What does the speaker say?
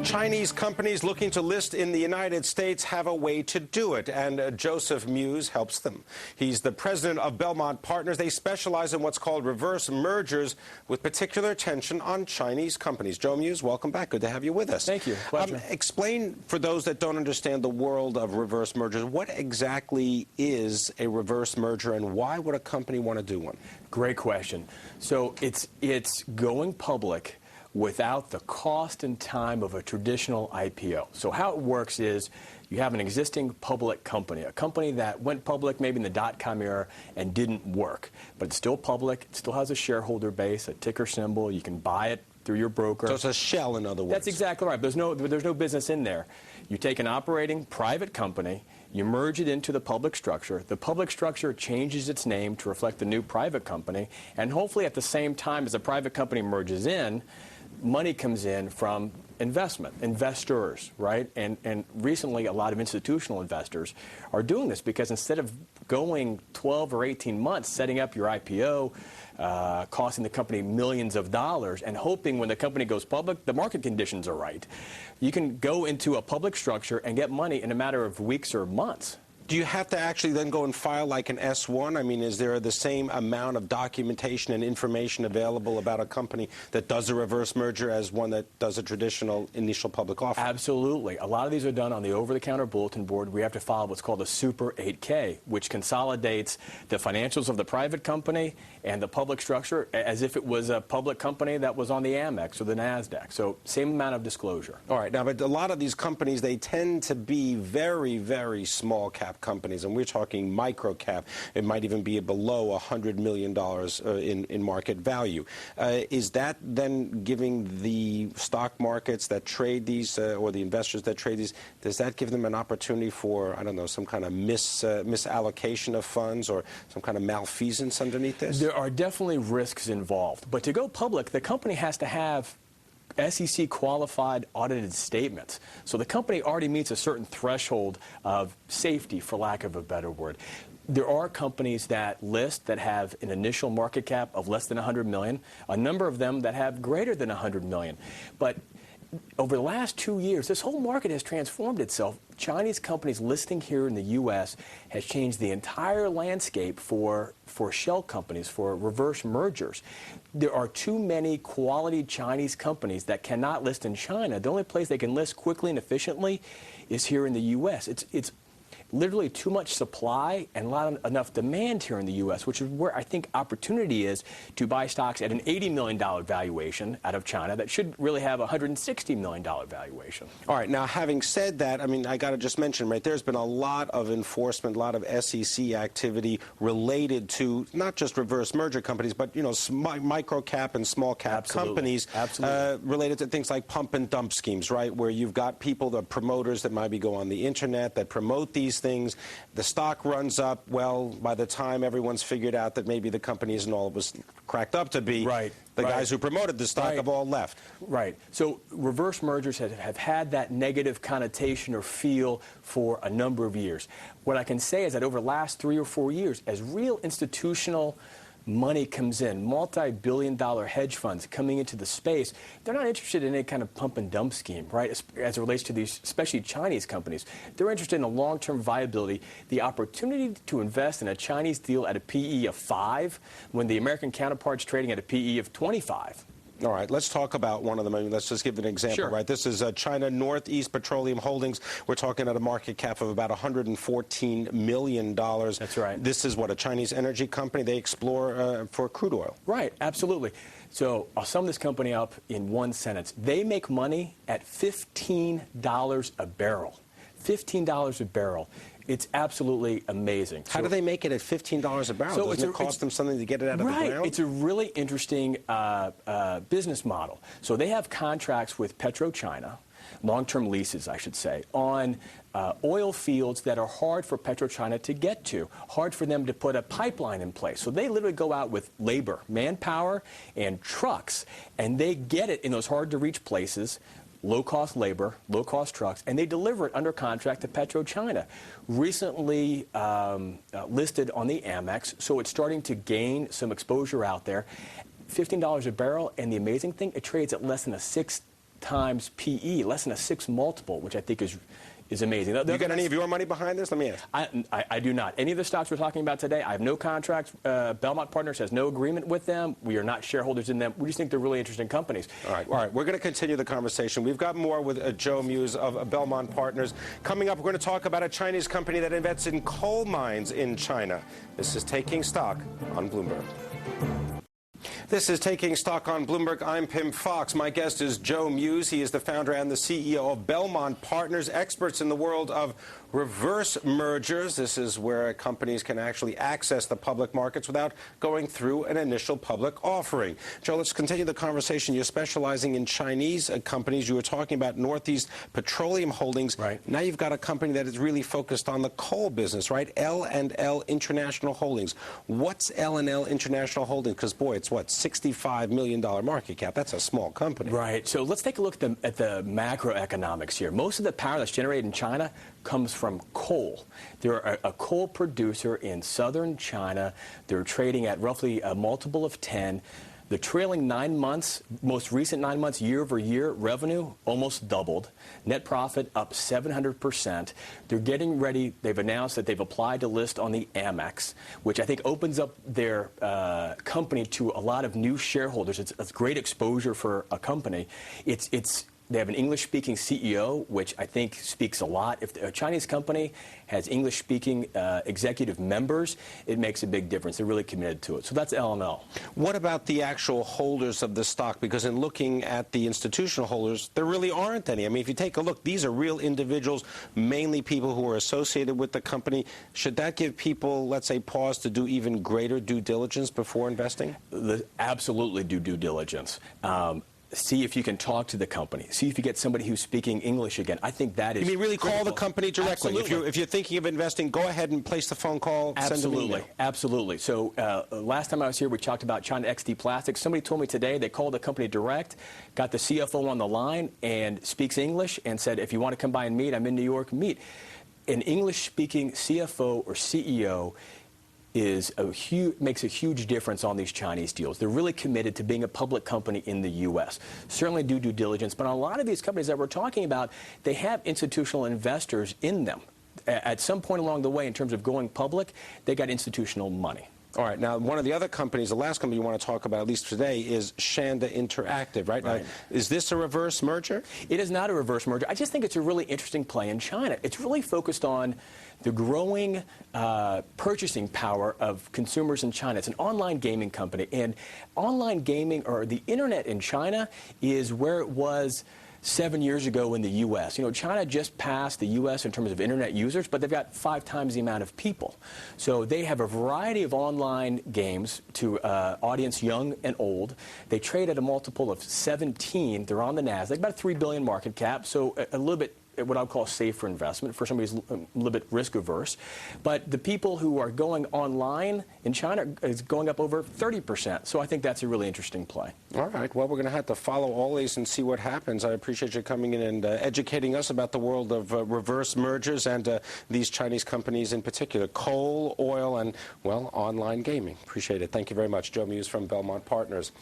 Chinese companies looking to list in the United States have a way to do it, and Joseph Meuse helps them. He's the president of Belmont Partners. They specialize in what's called reverse mergers with particular attention on Chinese companies. Joe Meuse, welcome back. Good to have you with us. Thank you. Pleasure. Explain, for those that don't understand the world of reverse mergers, what exactly is a reverse merger and why would a company want to do one? Great question. So it's going public without the cost and time of a traditional IPO. So how it works is you have an existing public company, a company that went public maybe in the dot-com era and didn't work, but it's still public, it still has a shareholder base, a ticker symbol, you can buy it through your broker. So it's a shell, in other words. That's exactly right. There's no business in there. You take an operating private company, you merge it into the public structure. The public structure changes its name to reflect the new private company, and hopefully at the same time as the private company merges in, money comes in from investors, right? And recently a lot of institutional investors are doing this because instead of going 12 or 18 months setting up your IPO, costing the company millions of dollars and hoping when the company goes public the market conditions are right, you can go into a public structure and get money in a matter of weeks or months. Do you have to actually then go and file like an S1? I mean, is there the same amount of documentation and information available about a company that does a reverse merger as one that does a traditional initial public offer? Absolutely. A lot of these are done on the over-the-counter bulletin board. We have to file what's called a Super 8K, which consolidates the financials of the private company and the public structure as if it was a public company that was on the Amex or the NASDAQ. So same amount of disclosure. All right. Now, but a lot of these companies, they tend to be very, very small cap companies, and we're talking micro cap. It might even be below $100 million in market value. Is that then giving the stock markets that trade these, or the investors that trade these, does that give them an opportunity for, I don't know, some kind of misallocation of funds or some kind of malfeasance underneath this? There are definitely risks involved. But to go public, the company has to have SEC qualified audited statements. So the company already meets a certain threshold of safety, for lack of a better word. There are companies that list that have an initial market cap of less than 100 million, a number of them that have greater than 100 million. But over the last 2 years, this whole market has transformed itself. Chinese companies listing here in the U.S. has changed the entire landscape for shell companies, for reverse mergers. There are too many quality Chinese companies that cannot list in China. The only place they can list quickly and efficiently is here in the U.S. It's literally too much supply and not enough demand here in the U.S., which is where I think opportunity is to buy stocks at an $80 million valuation out of China that should really have a $160 million valuation. All right. Now, having said that, I mean, I got to just mention, right, there's been a lot of enforcement, a lot of SEC activity related to not just reverse merger companies, but, you know, micro cap and small cap companies. Absolutely. Related to things like pump and dump schemes, right, where you've got people, the promoters that maybe go on the internet that promote these things. The stock runs up. Well, by the time everyone's figured out that maybe the company isn't all it was cracked up to be, the guys who promoted the stock have all left. Right. So reverse mergers have had that negative connotation or feel for a number of years. What I can say is that over the last 3 or 4 years, as real institutional money comes in, multi-billion-dollar hedge funds coming into the space, they're not interested in any kind of pump and dump scheme, right, as it relates to these, especially Chinese companies. They're interested in the long-term viability, the opportunity to invest in a Chinese deal at a PE of 5 when the American counterpart's trading at a PE of 25. All right, let's talk about one of them. I mean, let's just give an example, Sure. right? This is China Northeast Petroleum Holdings. We're talking at a market cap of about $114 million. That's right. This is what, a Chinese energy company? They explore for crude oil. Right, absolutely. So I'll sum this company up in one sentence. They make money at $15 a barrel. $15 a barrel. It's absolutely amazing. How do they make it at $15 a barrel? So Doesn't it cost them something to get it out of the ground? Right. It's a really interesting business model. So they have contracts with PetroChina, long-term leases, I should say, on oil fields that are hard for PetroChina to get to, hard for them to put a pipeline in place. So they literally go out with labor, manpower, and trucks, and they get it in those hard-to-reach places, low-cost labor, low-cost trucks, and they deliver it under contract to PetroChina. Recently listed on the Amex, so it's starting to gain some exposure out there. $15 a barrel, and the amazing thing, it trades at less than a 6 times PE, less than a 6 multiple, which I think is amazing. You got any of your money behind this? Let me ask. I do not. Any of the stocks we're talking about today, I have no contracts. Belmont Partners has no agreement with them. We are not shareholders in them. We just think they're really interesting companies. All right. We're going to continue the conversation. We've got more with Joe Meuse of Belmont Partners. Coming up, we're going to talk about a Chinese company that invests in coal mines in China. This is Taking Stock on Bloomberg. This is Taking Stock on Bloomberg. I'm Pim Fox. My guest is Joe Meuse. He is the founder and the CEO of Belmont Partners, experts in the world of reverse mergers. This is where companies can actually access the public markets without going through an initial public offering. Joe, let's continue the conversation. You're specializing in Chinese companies. You were talking about Northeast Petroleum Holdings. Right. Now you've got a company that is really focused on the coal business, right? L&L International Holdings. What's L&L International Holdings? Because, boy, it's what, $65 million market cap. That's a small company. Right. So let's take a look at the macroeconomics here. Most of the power that's generated in China comes from coal. They're a coal producer in southern China. They're trading at roughly a multiple of 10. The trailing 9 months, most recent 9 months, year-over-year, revenue almost doubled. Net profit up 700%. They're getting ready. They've announced that they've applied to list on the Amex, which I think opens up their company to a lot of new shareholders. It's great exposure for a company. They have an English-speaking CEO, which I think speaks a lot. If a Chinese company has English-speaking executive members, it makes a big difference. They're really committed to it. So that's L&L. What about the actual holders of the stock? Because in looking at the institutional holders, there really aren't any. I mean, if you take a look, these are real individuals, mainly people who are associated with the company. Should that give people, let's say, pause to do even greater due diligence before investing? Absolutely do due diligence. See if you can talk to the company. See if you get somebody who's speaking English again. I think that is You mean really critical. call the company directly? Absolutely. If you're thinking of investing, go ahead and place the phone call. Absolutely. Send them an email. Absolutely. So last time I was here, we talked about China XD Plastics. Somebody told me today they called the company direct, got the CFO on the line, and speaks English, and said, if you want to come by and meet, I'm in New York, meet. An English-speaking CFO or CEO makes a huge difference on these Chinese deals. They're really committed to being a public company in the U.S. Certainly do due diligence, but on a lot of these companies that we're talking about, they have institutional investors in them. At some point along the way, in terms of going public, they got institutional money. All right. Now, one of the other companies, the last company you want to talk about, at least today, is Shanda Interactive, right? Right. Now, is this a reverse merger? It is not a reverse merger. I just think it's a really interesting play in China. It's really focused on the growing purchasing power of consumers in China. It's an online gaming company, and online gaming, or the internet in China, is where it was 7 years ago in the U.S. You know, China just passed the U.S. in terms of internet users, but they've got 5 times the amount of people. So they have a variety of online games to audience young and old. They trade at a multiple of 17. They're on the NASDAQ, about a $3 billion market cap, so a little bit what I would call a safer investment for somebody who's a little bit risk averse. But the people who are going online in China is going up over 30%. So I think that's a really interesting play. All right. Well, we're going to have to follow all these and see what happens. I appreciate you coming in and educating us about the world of reverse mergers and these Chinese companies in particular, coal, oil, and, well, online gaming. Appreciate it. Thank you very much. Joe Meuse from Belmont Partners.